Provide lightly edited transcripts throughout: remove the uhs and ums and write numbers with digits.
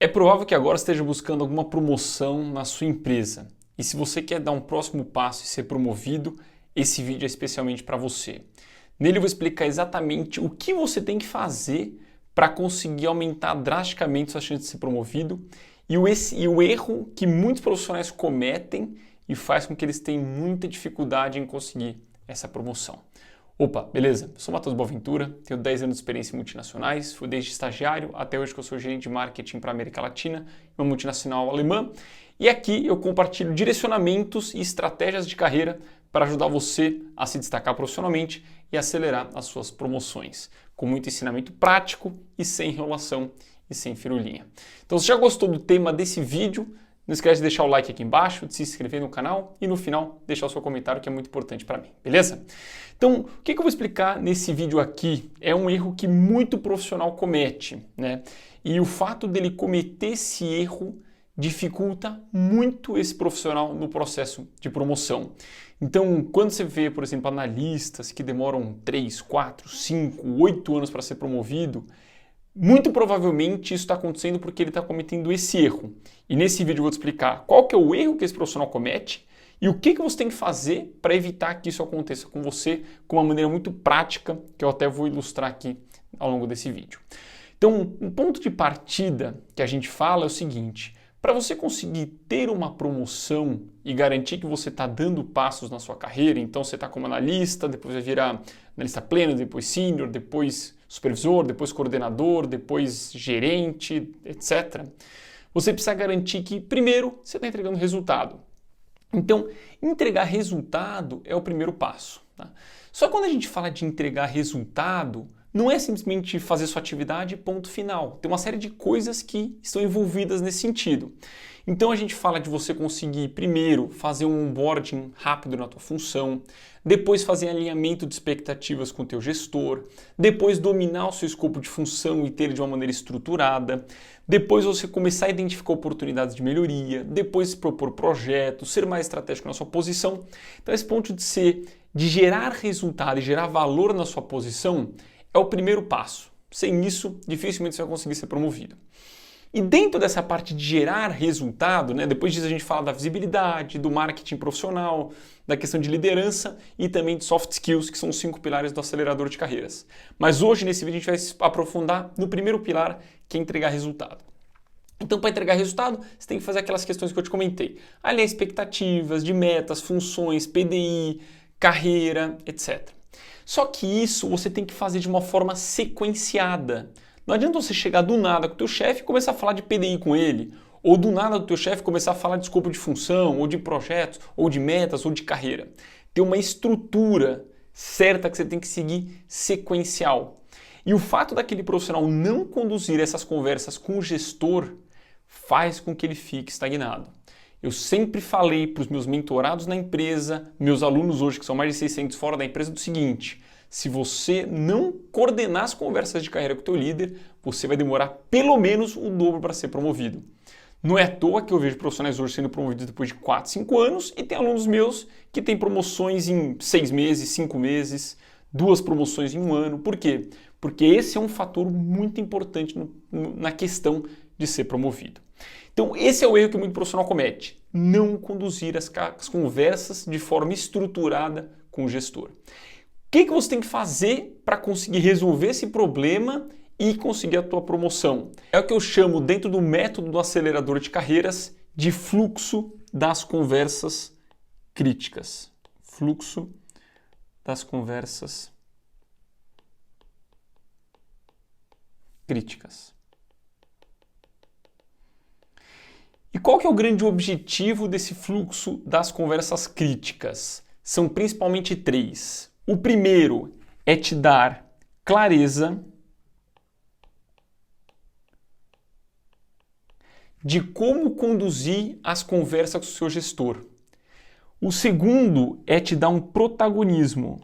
É provável que agora esteja buscando alguma promoção na sua empresa. E se você quer dar um próximo passo e ser promovido, esse vídeo é especialmente para você. Nele eu vou explicar exatamente o que você tem que fazer para conseguir aumentar drasticamente sua chance de ser promovido e o erro que muitos profissionais cometem e faz com que eles tenham muita dificuldade em conseguir essa promoção. Opa, beleza? Eu sou Matheus Boaventura, tenho 10 anos de experiência em multinacionais, fui desde estagiário até hoje que eu sou gerente de marketing para a América Latina, uma multinacional alemã, e aqui eu compartilho direcionamentos e estratégias de carreira para ajudar você a se destacar profissionalmente e acelerar as suas promoções, com muito ensinamento prático e sem enrolação e sem firulinha. Então, se já gostou do tema desse vídeo, não esquece de deixar o like aqui embaixo, de se inscrever no canal e no final deixar o seu comentário que é muito importante para mim, beleza? Então, o que eu vou explicar nesse vídeo aqui é um erro que muito profissional comete, né? E o fato dele cometer esse erro dificulta muito esse profissional no processo de promoção. Então, quando você vê, por exemplo, analistas que demoram 3, 4, 5, 8 anos para ser promovido, muito provavelmente isso está acontecendo porque ele está cometendo esse erro. E nesse vídeo eu vou te explicar qual que é o erro que esse profissional comete e o que você tem que fazer para evitar que isso aconteça com você com uma maneira muito prática, que eu até vou ilustrar aqui ao longo desse vídeo. Então, um ponto de partida que a gente fala é o seguinte: para você conseguir ter uma promoção e garantir que você está dando passos na sua carreira, então você está como analista, depois vai virar analista pleno, depois sênior, depois supervisor, depois coordenador, depois gerente, etc. Você precisa garantir que, primeiro, você está entregando resultado. Então, entregar resultado é o primeiro passo. Tá? Só que quando a gente fala de entregar resultado, não é simplesmente fazer sua atividade e ponto final. Tem uma série de coisas que estão envolvidas nesse sentido. Então a gente fala de você conseguir, primeiro, fazer um onboarding rápido na tua função, depois fazer alinhamento de expectativas com o teu gestor, depois dominar o seu escopo de função e ter ele de uma maneira estruturada, depois você começar a identificar oportunidades de melhoria, depois propor projetos, ser mais estratégico na sua posição. Então esse ponto de gerar resultado e gerar valor na sua posição é o primeiro passo. Sem isso, dificilmente você vai conseguir ser promovido. E dentro dessa parte de gerar resultado, né, depois disso a gente fala da visibilidade, do marketing profissional, da questão de liderança e também de soft skills, que são os 5 pilares do acelerador de carreiras. Mas hoje, nesse vídeo, a gente vai se aprofundar no primeiro pilar, que é entregar resultado. Então, para entregar resultado, você tem que fazer aquelas questões que eu te comentei. Alinhar expectativas de metas, funções, PDI, carreira, etc. Só que isso você tem que fazer de uma forma sequenciada. Não adianta você chegar do nada com o teu chefe e começar a falar de PDI com ele, ou do nada do teu chefe começar a falar de escopo de função, ou de projetos, ou de metas, ou de carreira. Tem uma estrutura certa que você tem que seguir sequencial. E o fato daquele profissional não conduzir essas conversas com o gestor faz com que ele fique estagnado. Eu sempre falei para os meus mentorados na empresa, meus alunos hoje, que são mais de 600 fora da empresa, do seguinte: se você não coordenar as conversas de carreira com o teu líder, você vai demorar pelo menos o dobro para ser promovido. Não é à toa que eu vejo profissionais hoje sendo promovidos depois de 4, 5 anos e tem alunos meus que têm promoções em 6 meses, 5 meses, 2 promoções em 1 ano. Por quê? Porque esse é um fator muito importante na questão de ser promovido. Então, esse é o erro que muito profissional comete: não conduzir as conversas de forma estruturada com o gestor. O que você tem que fazer para conseguir resolver esse problema e conseguir a tua promoção? É o que eu chamo, dentro do método do acelerador de carreiras, de fluxo das conversas críticas. Fluxo das conversas críticas. E qual que é o grande objetivo desse fluxo das conversas críticas? São principalmente 3. O primeiro é te dar clareza de como conduzir as conversas com o seu gestor. O segundo é te dar um protagonismo.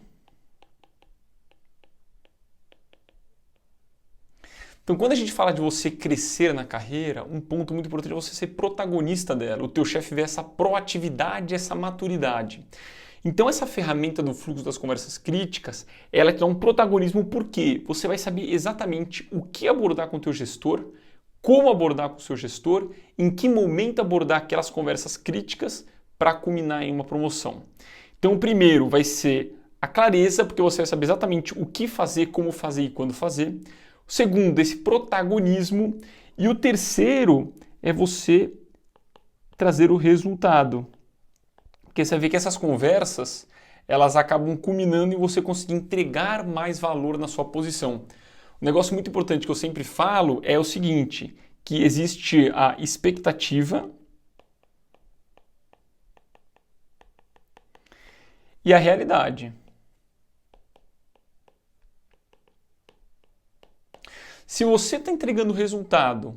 Então, quando a gente fala de você crescer na carreira, um ponto muito importante é você ser protagonista dela. O teu chefe vê essa proatividade, essa maturidade. Então, essa ferramenta do fluxo das conversas críticas, ela te dá um protagonismo porque você vai saber exatamente o que abordar com o teu gestor, como abordar com o seu gestor, em que momento abordar aquelas conversas críticas para culminar em uma promoção. Então, o primeiro vai ser a clareza, porque você vai saber exatamente o que fazer, como fazer e quando fazer. O segundo, esse protagonismo. E o terceiro é você trazer o resultado. Porque você vai ver que essas conversas, elas acabam culminando em você conseguir entregar mais valor na sua posição. Um negócio muito importante que eu sempre falo é o seguinte, que existe a expectativa e a realidade. Se você está entregando resultado,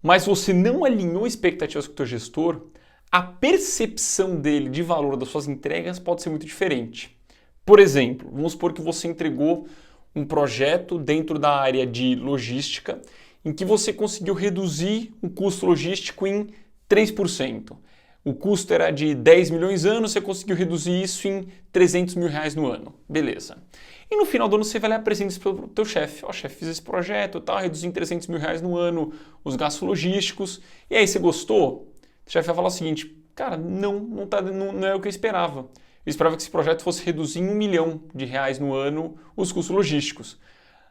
mas você não alinhou expectativas com o teu gestor, a percepção dele de valor das suas entregas pode ser muito diferente. Por exemplo, vamos supor que você entregou um projeto dentro da área de logística em que você conseguiu reduzir o custo logístico em 3%. O custo era de 10 milhões ano, você conseguiu reduzir isso em 300 mil reais no ano. Beleza. E no final do ano você vai lá e apresenta isso para o teu chefe. Ó, chefe, fiz esse projeto, tá, reduzi em 300 mil reais no ano os gastos logísticos. E aí, você gostou? O chefe vai falar o seguinte, cara, não é o que eu esperava. Eu esperava que esse projeto fosse reduzir em 1 milhão de reais no ano os custos logísticos.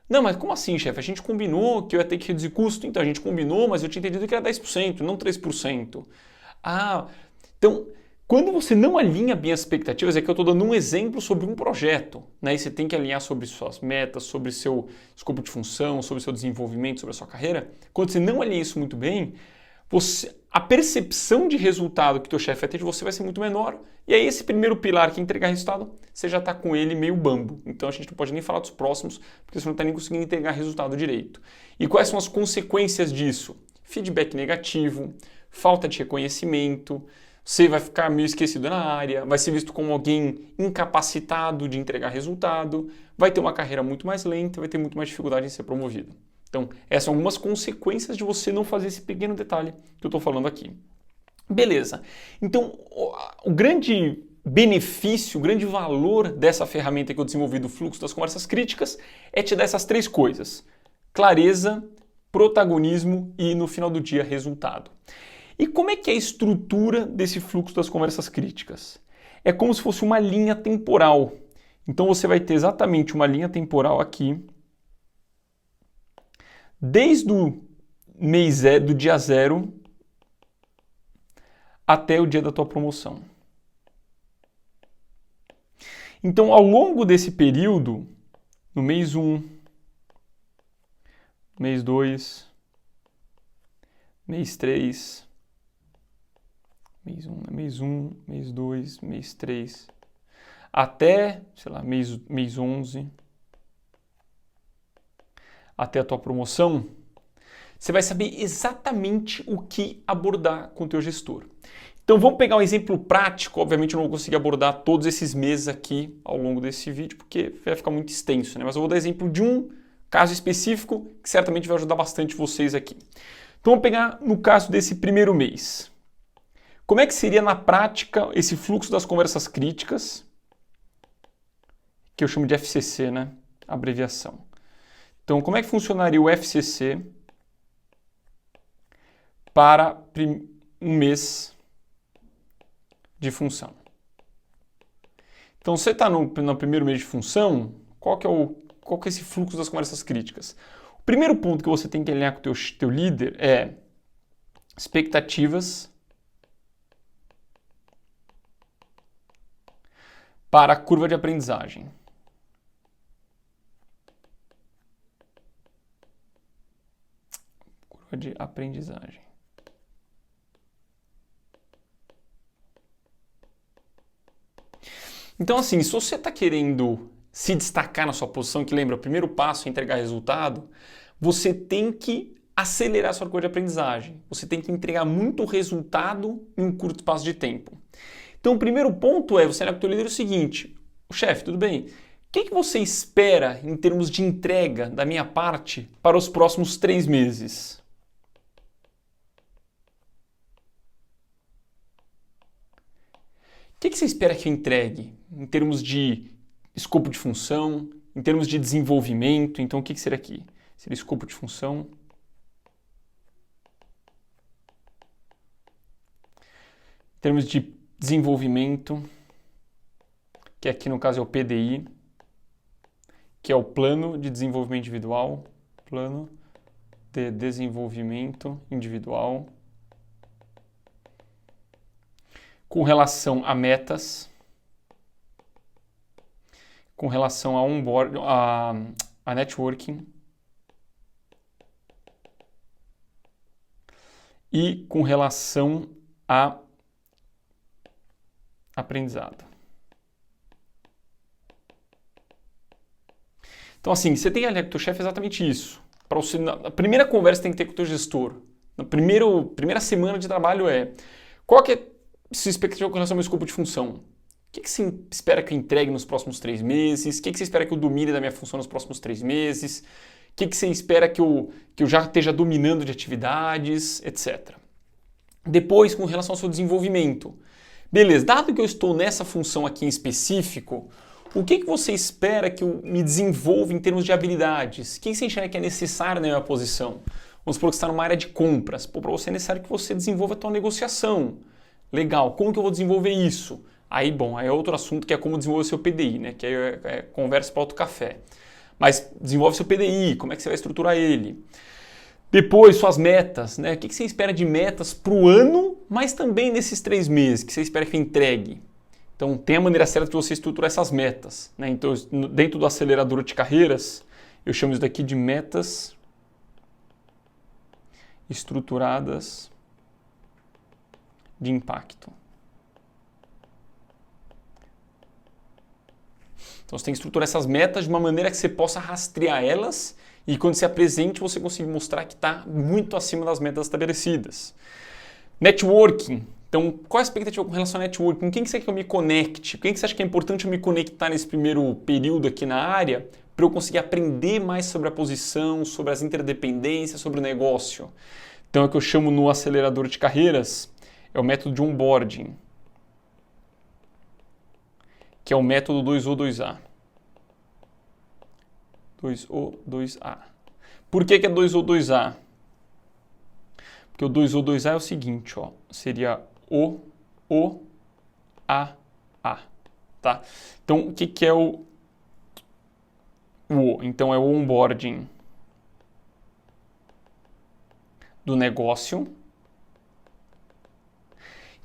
Não, mas como assim, chefe? A gente combinou que eu ia ter que reduzir custo. Então, a gente combinou, mas eu tinha entendido que era 10%, não 3%. Ah, então, quando você não alinha bem as expectativas, é que eu estou dando um exemplo sobre um projeto, né? E você tem que alinhar sobre suas metas, sobre seu escopo de função, sobre seu desenvolvimento, sobre a sua carreira. Quando você não alinha isso muito bem, a percepção de resultado que o teu chefe vai ter de você vai ser muito menor. E aí esse primeiro pilar que é entregar resultado, você já está com ele meio bambo. Então a gente não pode nem falar dos próximos, porque você não está nem conseguindo entregar resultado direito. E quais são as consequências disso? Feedback negativo, falta de reconhecimento, você vai ficar meio esquecido na área, vai ser visto como alguém incapacitado de entregar resultado, vai ter uma carreira muito mais lenta, vai ter muito mais dificuldade em ser promovido. Então, essas são algumas consequências de você não fazer esse pequeno detalhe que eu estou falando aqui. Beleza. Então, o grande benefício, o grande valor dessa ferramenta que eu desenvolvi do fluxo das conversas críticas é te dar essas três coisas: clareza, protagonismo e, no final do dia, resultado. E como é que é a estrutura desse fluxo das conversas críticas? É como se fosse uma linha temporal. Então, você vai ter exatamente uma linha temporal aqui, desde o mês do dia 0 até o dia da tua promoção. Então, ao longo desse período, no mês 1, mês 2, mês 3, mês 1, mês 2, mês 3, até, sei lá, mês 11, até a tua promoção, você vai saber exatamente o que abordar com o teu gestor. Então vamos pegar um exemplo prático. Obviamente eu não vou conseguir abordar todos esses meses aqui ao longo desse vídeo, porque vai ficar muito extenso, né? Mas eu vou dar exemplo de um caso específico que certamente vai ajudar bastante vocês aqui. Então vamos pegar no caso desse primeiro mês. Como é que seria na prática esse fluxo das conversas críticas, que eu chamo de FCC, né? Abreviação. Então, como é que funcionaria o FCC para um mês de função? Então, você está no primeiro mês de função, qual que é esse fluxo das conversas críticas? O primeiro ponto que você tem que alinhar com o teu líder é expectativas para a curva de aprendizagem. Curva de aprendizagem. Então, assim, se você está querendo se destacar na sua posição, que lembra, o primeiro passo é entregar resultado, você tem que acelerar a sua curva de aprendizagem. Você tem que entregar muito resultado em um curto espaço de tempo. Então, o primeiro ponto é você olhar para o teu líder o seguinte: chefe, tudo bem? O que você espera em termos de entrega da minha parte para os próximos 3 meses? O que você espera que eu entregue em termos de escopo de função, em termos de desenvolvimento? Então, o que seria aqui? Seria escopo de função, termos de desenvolvimento, que aqui no caso é o PDI, que é o Plano de Desenvolvimento Individual, Plano de Desenvolvimento Individual, com relação a metas, com relação a onboard, a networking e com relação a aprendizado. Então, assim, você tem ali com o teu chefe exatamente isso. Para você, a primeira conversa tem que ter com o teu gestor. Na primeira semana de trabalho qual que é a sua expectativa com relação ao meu escopo de função? O que você espera que eu entregue nos próximos 3 meses? O que você espera que eu domine da minha função nos próximos 3 meses? O que você espera que eu já esteja dominando de atividades, etc. Depois, com relação ao seu desenvolvimento. Beleza, dado que eu estou nessa função aqui em específico, o que você espera que eu me desenvolva em termos de habilidades? O que você enxerga que é necessário na minha posição? Vamos supor que você está numa área de compras. Para você é necessário que você desenvolva a tua negociação. Legal, como que eu vou desenvolver isso? Aí é outro assunto que é como desenvolver seu PDI, né? Que é conversa para outro café. Mas desenvolve seu PDI, como é que você vai estruturar ele? Depois, suas metas, né? O que você espera de metas para o ano, mas também nesses 3 meses, que você espera que entregue? Então, tem a maneira certa de você estruturar essas metas, né? Então, dentro do acelerador de carreiras, eu chamo isso daqui de metas estruturadas de impacto. Então, você tem que estruturar essas metas de uma maneira que você possa rastrear elas e quando você apresente, você consiga mostrar que está muito acima das metas estabelecidas. Networking. Então, qual é a expectativa com relação ao networking? Com quem que você quer que eu me conecte? Com quem que você acha que é importante eu me conectar nesse primeiro período aqui na área para eu conseguir aprender mais sobre a posição, sobre as interdependências, sobre o negócio? Então, é o que eu chamo no acelerador de carreiras, é o método de onboarding, que é o método 2O2A. 2O2A. Por que é 2O2A? Porque o 2O2A é o seguinte, ó, seria O-A-A, tá? Então, o que é o O? Então, é o onboarding do negócio.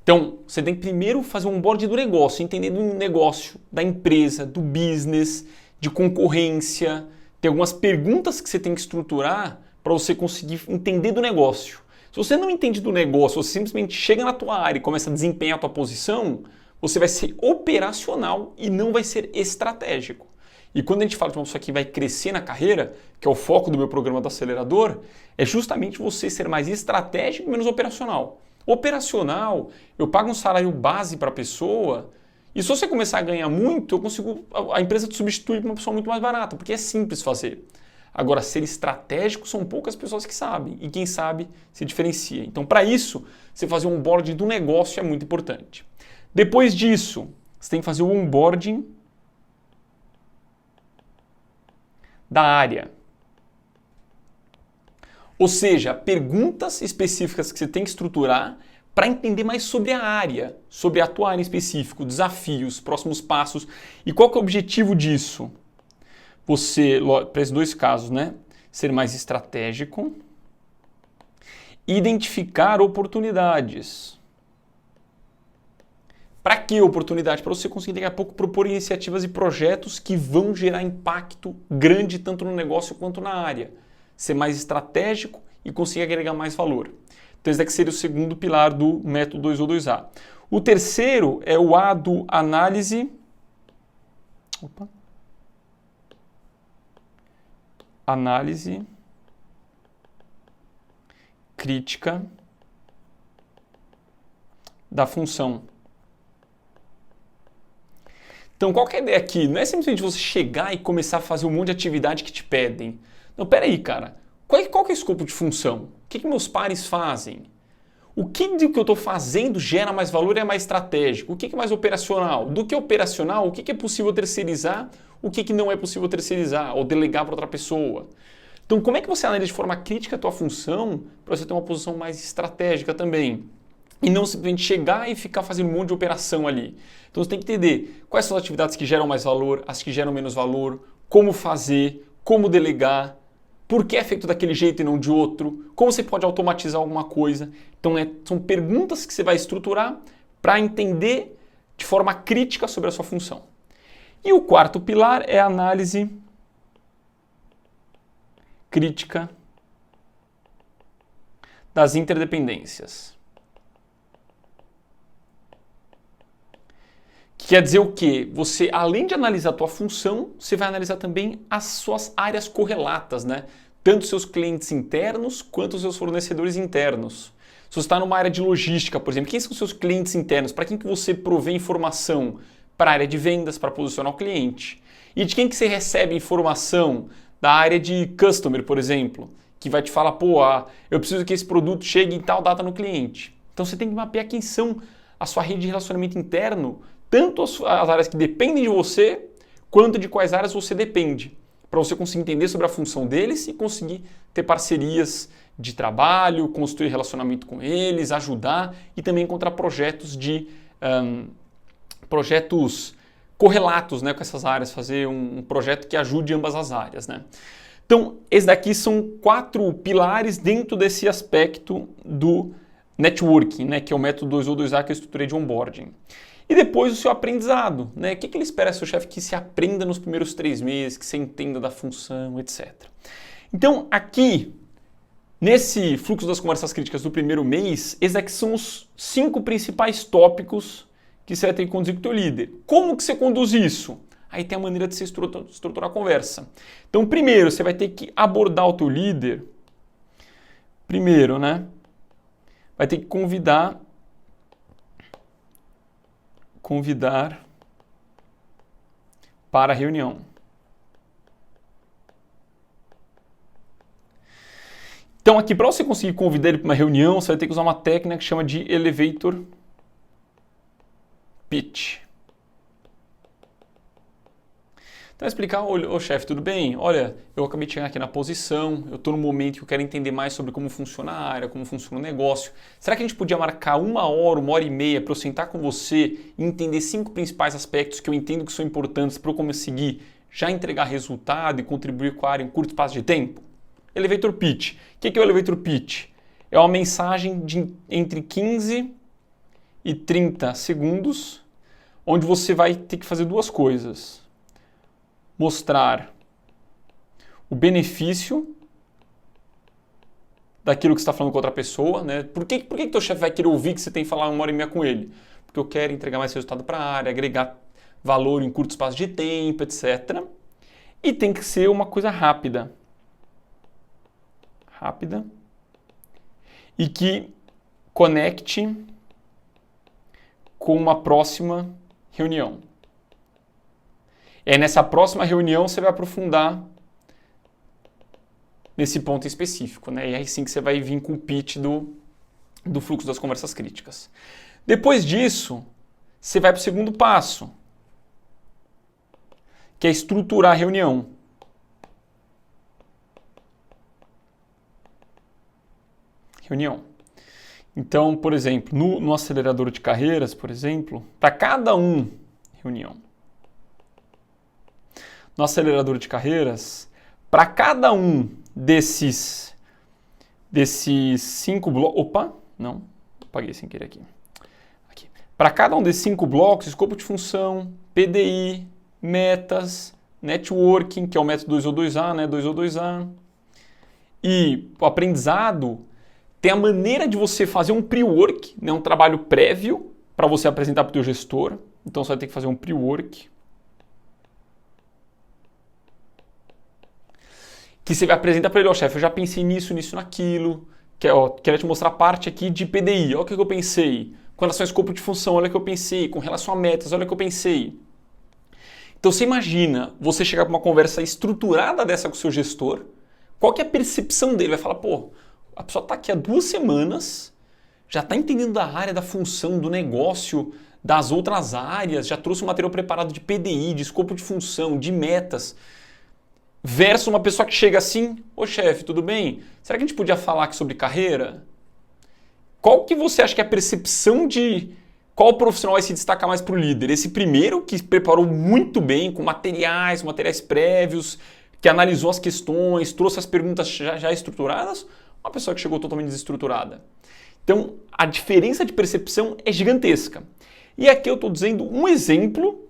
Então, você tem que primeiro fazer um onboarding do negócio, entender do negócio, da empresa, do business, de concorrência. Tem algumas perguntas que você tem que estruturar para você conseguir entender do negócio. Se você não entende do negócio, você simplesmente chega na tua área e começa a desempenhar a tua posição, você vai ser operacional e não vai ser estratégico. E quando a gente fala de uma pessoa que vai crescer na carreira, que é o foco do meu programa do acelerador, é justamente você ser mais estratégico e menos operacional. Operacional, eu pago um salário base para a pessoa e se você começar a ganhar muito, a empresa te substitui por uma pessoa muito mais barata, porque é simples fazer. Agora, ser estratégico são poucas pessoas que sabem e quem sabe se diferencia. Então, para isso, você fazer um onboarding do negócio é muito importante. Depois disso, você tem que fazer o onboarding da área. Ou seja, perguntas específicas que você tem que estruturar para entender mais sobre a área, sobre a tua área em específico, desafios, próximos passos. E qual que é o objetivo disso? Você, para esses 2 casos, né? Ser mais estratégico, identificar oportunidades. Para que oportunidade? Para você conseguir daqui a pouco propor iniciativas e projetos que vão gerar impacto grande tanto no negócio quanto na área. Ser mais estratégico e conseguir agregar mais valor. Então esse daqui seria o segundo pilar do método 2O2A. O terceiro é o A do análise... Análise crítica da função. Então, qual que é a ideia aqui? Não é simplesmente você chegar e começar a fazer um monte de atividade que te pedem. Não, peraí, cara. Qual que é o escopo de função? O que meus pares fazem? O que do que eu estou fazendo gera mais valor e é mais estratégico? O que é mais operacional? Do que é operacional, o que é possível terceirizar? O que não é possível terceirizar ou delegar para outra pessoa? Então, como é que você analisa de forma crítica a tua função para você ter uma posição mais estratégica também? e não simplesmente chegar e ficar fazendo um monte de operação ali. Então você tem que entender quais são as atividades que geram mais valor, as que geram menos valor, como fazer, como delegar, por que é feito daquele jeito e não de outro, como você pode automatizar alguma coisa. Então são perguntas que você vai estruturar para entender de forma crítica sobre a sua função. E o quarto pilar é a análise crítica das interdependências. Que quer dizer o quê? Você, além de analisar a tua função, você vai analisar também as suas áreas correlatas, né? Tanto os seus clientes internos quanto os seus fornecedores internos. Se você está numa área de logística, por exemplo, quem são os seus clientes internos? Para quem que você provê informação? Para a área de vendas, para posicionar o cliente. E de quem que você recebe informação? Da área de customer, por exemplo, que vai te falar, pô, eu preciso que esse produto chegue em tal data no cliente. Então você tem que mapear quem são a sua rede de relacionamento interno, tanto as áreas que dependem de você, quanto de quais áreas você depende, para você conseguir entender sobre a função deles e conseguir ter parcerias de trabalho, construir relacionamento com eles, ajudar e também encontrar projetos correlatos, né, com essas áreas, fazer um projeto que ajude ambas as áreas, né? Então, esses daqui são 4 pilares dentro desse aspecto do networking, né, que é o método 2O 2A que eu estruturei de onboarding. E depois o seu aprendizado, né? O que ele espera do seu chefe que se aprenda nos primeiros 3 meses, que você entenda da função, etc. Então, aqui, nesse fluxo das conversas críticas do primeiro mês, esses aqui são os 5 principais tópicos que você vai ter que conduzir com o teu líder. Como que você conduz isso? Aí tem a maneira de você estruturar a conversa. Então, primeiro, você vai ter que abordar o teu líder. Primeiro, né? Vai ter que convidar para a reunião. Então, aqui, para você conseguir convidar ele para uma reunião, você vai ter que usar uma técnica que chama de elevator pitch. Então, explicar, ô chefe, tudo bem? Olha, eu acabei de chegar aqui na posição, eu estou no momento que eu quero entender mais sobre como funciona a área, como funciona o negócio. Será que a gente podia marcar 1 hora, 1h30 para eu sentar com você e entender 5 principais aspectos que eu entendo que são importantes para eu conseguir já entregar resultado e contribuir com a área em curto espaço de tempo? Elevator pitch. O que é o elevator pitch? É uma mensagem de entre 15 e 30 segundos, onde você vai ter que fazer 2 coisas. Mostrar o benefício daquilo que você está falando com outra pessoa, né? Por que teu chefe vai querer ouvir que você tem que falar 1h30 com ele? Porque eu quero entregar mais resultado para a área, agregar valor em curto espaço de tempo, etc. E tem que ser uma coisa rápida. E que conecte com uma próxima reunião. Nessa próxima reunião você vai aprofundar nesse ponto específico, né? E aí sim que você vai vir com o pitch do fluxo das conversas críticas. Depois disso, você vai para o segundo passo, que é estruturar a reunião. Então, por exemplo, no acelerador de carreiras, por exemplo, para cada reunião. No acelerador de carreiras, para cada desses 5 blocos... Opa, não, apaguei sem querer aqui. Para cada desses 5 blocos, escopo de função, PDI, metas, networking, que é o método 2O 2A, né? 2O 2A. E o aprendizado tem a maneira de você fazer um pre-work, né? Um trabalho prévio para você apresentar para o teu gestor. Então você vai ter que fazer um pre-work. Que você vai apresentar para ele, chefe, eu já pensei nisso, naquilo, quero te mostrar a parte aqui de PDI, olha o que eu pensei, com relação ao escopo de função, olha o que eu pensei, com relação a metas, olha o que eu pensei. Então você imagina você chegar para uma conversa estruturada dessa com o seu gestor, qual que é a percepção dele? Vai falar, pô, a pessoa está aqui há 2 semanas, já está entendendo da área, da função, do negócio, das outras áreas, já trouxe um material preparado de PDI, de escopo de função, de metas, versus uma pessoa que chega assim, ô chefe, tudo bem? Será que a gente podia falar aqui sobre carreira? qual que você acha que é a percepção de qual profissional vai se destacar mais para o líder? Esse primeiro que preparou muito bem, com materiais prévios, que analisou as questões, trouxe as perguntas já estruturadas, ou uma pessoa que chegou totalmente desestruturada? Então, a diferença de percepção é gigantesca. E aqui eu estou dizendo um exemplo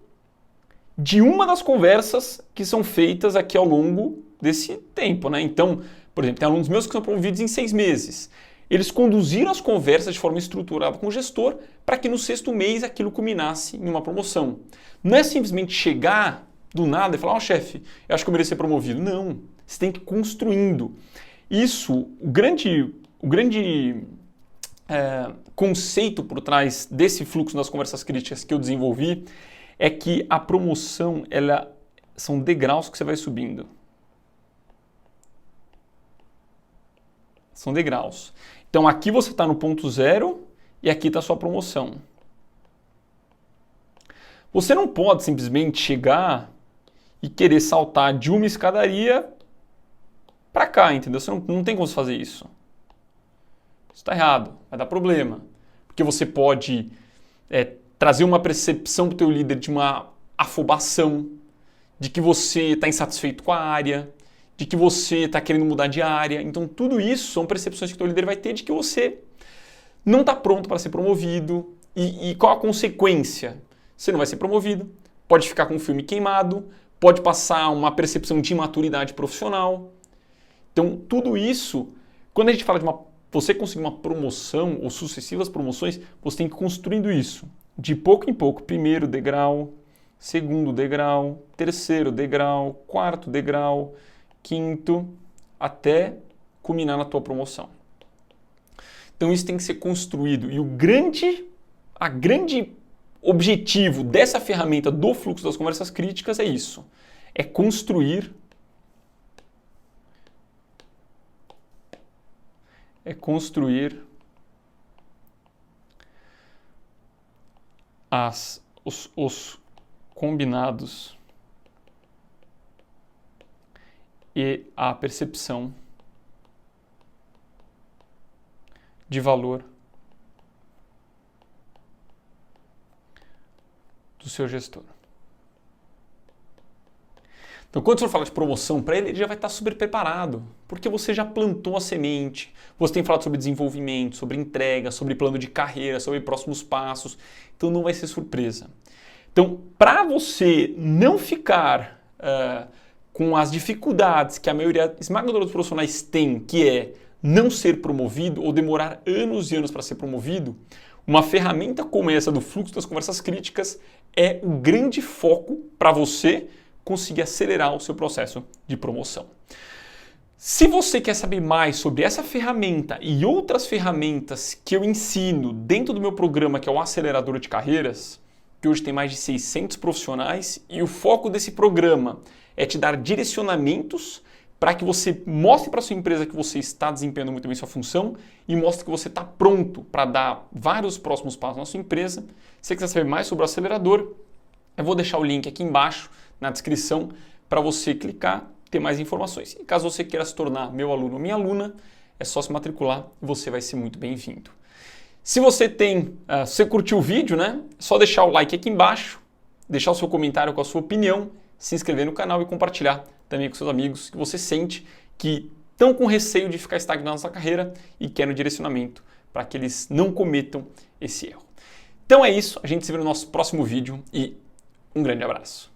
de uma das conversas que são feitas aqui ao longo desse tempo, né? Então, por exemplo, tem alunos meus que são promovidos em 6 meses. Eles conduziram as conversas de forma estruturada com o gestor para que no 6º mês aquilo culminasse em uma promoção. Não é simplesmente chegar do nada e falar, chefe, eu acho que eu mereço ser promovido. Não, você tem que ir construindo. Isso, o grande conceito por trás desse fluxo das conversas críticas que eu desenvolvi é que a promoção, são degraus que você vai subindo. São degraus. Então aqui você está no ponto 0 e aqui está a sua promoção. Você não pode simplesmente chegar e querer saltar de uma escadaria para cá, entendeu? Você não tem como fazer isso. Isso está errado, vai dar problema. Porque você pode trazer uma percepção para o teu líder de uma afobação, de que você está insatisfeito com a área, de que você está querendo mudar de área. Então, tudo isso são percepções que o teu líder vai ter de que você não está pronto para ser promovido. E qual a consequência? Você não vai ser promovido, pode ficar com o filme queimado, pode passar uma percepção de imaturidade profissional. Então, tudo isso, quando a gente fala de você conseguir uma promoção ou sucessivas promoções, você tem que ir construindo isso de pouco em pouco. Primeiro degrau, segundo degrau, terceiro degrau, quarto degrau, quinto, até culminar na tua promoção. Então isso tem que ser construído. E o grande objetivo dessa ferramenta do fluxo das conversas críticas é isso. É construir os combinados e a percepção de valor do seu gestor. Então, quando você for falar de promoção para ele, ele já vai estar super preparado, porque você já plantou a semente, você tem falado sobre desenvolvimento, sobre entrega, sobre plano de carreira, sobre próximos passos, então não vai ser surpresa. Então, para você não ficar com as dificuldades que a maioria esmagadora dos profissionais tem, que é não ser promovido ou demorar anos e anos para ser promovido, uma ferramenta como essa do fluxo das conversas críticas é um grande foco para você conseguir acelerar o seu processo de promoção. Se você quer saber mais sobre essa ferramenta e outras ferramentas que eu ensino dentro do meu programa, que é o Acelerador de Carreiras, que hoje tem mais de 600 profissionais, e o foco desse programa é te dar direcionamentos para que você mostre para a sua empresa que você está desempenhando muito bem sua função e mostre que você está pronto para dar vários próximos passos na sua empresa. Se você quiser saber mais sobre o acelerador, eu vou deixar o link aqui embaixo na descrição para você clicar e ter mais informações. E caso você queira se tornar meu aluno ou minha aluna, é só se matricular e você vai ser muito bem-vindo. Se você curtiu o vídeo, né? É só deixar o like aqui embaixo, deixar o seu comentário com a sua opinião, se inscrever no canal e compartilhar também com seus amigos que você sente que estão com receio de ficar estagnados na carreira e querem um direcionamento para que eles não cometam esse erro. Então é isso, a gente se vê no nosso próximo vídeo e um grande abraço.